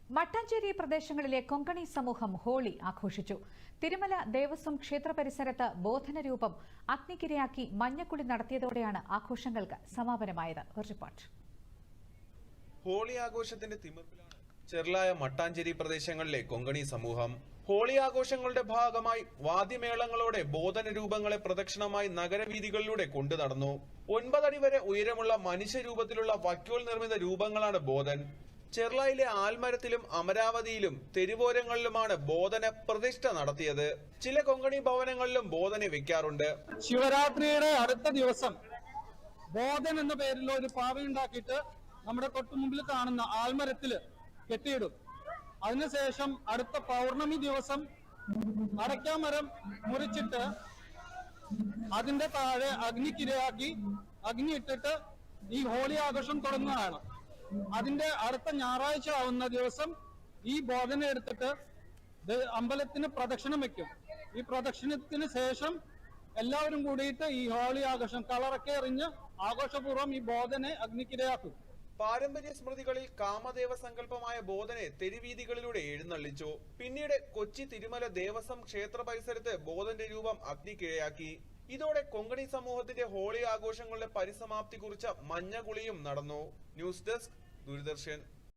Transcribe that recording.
മട്ടാഞ്ചേരി പ്രദേശങ്ങളിലെ കൊങ്കണി സമൂഹം ഹോളി ആഘോഷിച്ചു. തിരുമല ദേവസ്വം ക്ഷേത്ര പരിസരത്ത് ബോധനരൂപം അഗ്നിക്കിരയാക്കി മഞ്ഞക്കുളി നടത്തിയതോടെയാണ് ആഘോഷങ്ങൾക്ക് സമാപനമായത്. റിപ്പോർട്ട്. ഹോളി ആഘോഷത്തിന്റെ തിമിർപ്പിലാണ് ചെർലായ മട്ടാഞ്ചേരി പ്രദേശങ്ങളിലെ കൊങ്കണി സമൂഹം. ഹോളി ആഘോഷങ്ങളുടെ ഭാഗമായി വാദ്യമേളങ്ങളോടെ ബോധന രൂപങ്ങളെ പ്രദക്ഷിണമായി നഗരവീഥികളിലൂടെ കൊണ്ടു നടന്നു. 9 അടി വരെ ഉയരമുള്ള മനുഷ്യരൂപത്തിലുള്ള വൈക്കോൽ നിർമ്മിത രൂപങ്ങളാണ് ബോധൻ. ചെർലായിലെ ആൽമരത്തിലും അമരാവതിയിലും തെരുവോരങ്ങളിലുമാണ് ബോധന പ്രതിഷ്ഠ നടത്തിയത്. ചില കൊങ്കണി ഭവനങ്ങളിലും ബോധന വെക്കാറുണ്ട്. ശിവരാത്രിയുടെ അടുത്ത ദിവസം ബോധൻ എന്ന പേരിൽ ഒരു പാവയുണ്ടാക്കിയിട്ട് നമ്മുടെ തൊട്ടുമുമ്പിൽ കാണുന്ന ആൽമരത്തില് കെട്ടിയിടും. അതിനുശേഷം അടുത്ത പൗർണമി ദിവസം അടയ്ക്കാമരം മുറിച്ചിട്ട് അതിന്റെ താഴെ അഗ്നിക്കിരയാക്കി അഗ്നി ഇട്ടിട്ട് ഈ ഹോളി ആഘോഷം തുടങ്ങുന്നതാണ്. അതിന്റെ അടുത്ത ഞായറാഴ്ച ആവുന്ന ദിവസം ഈ ബോധന എടുത്തിട്ട് അമ്പലത്തിന് പ്രദക്ഷിണം വെക്കും. ഈ പ്രദക്ഷിണത്തിന് ശേഷം എല്ലാവരും കൂടിയിട്ട് ഈ ഹോളി ആഘോഷം കളറൊക്കെ എറിഞ്ഞ് ആഘോഷപൂർവ്വം ഈ ബോധനെ അഗ്നിക്കിരയാക്കും. പാരമ്പര്യ സ്മൃതികളിൽ കാമദേവ സങ്കല്പമായ ബോധനെ തെരുവീതികളിലൂടെ എഴുന്നള്ളിച്ചു. പിന്നീട് കൊച്ചി തിരുമല ദേവസ്വം ക്ഷേത്ര പരിസരത്ത് ബോധന്റെ രൂപം അഗ്നിക്കിരയാക്കി. ഇതോടെ കൊങ്കണി സമൂഹത്തിന്റെ ഹോളി ആഘോഷങ്ങളുടെ പരിസമാപ്തി കുറിച്ച മഞ്ഞകുളിയും നടന്നു. News desk, Doordarshan.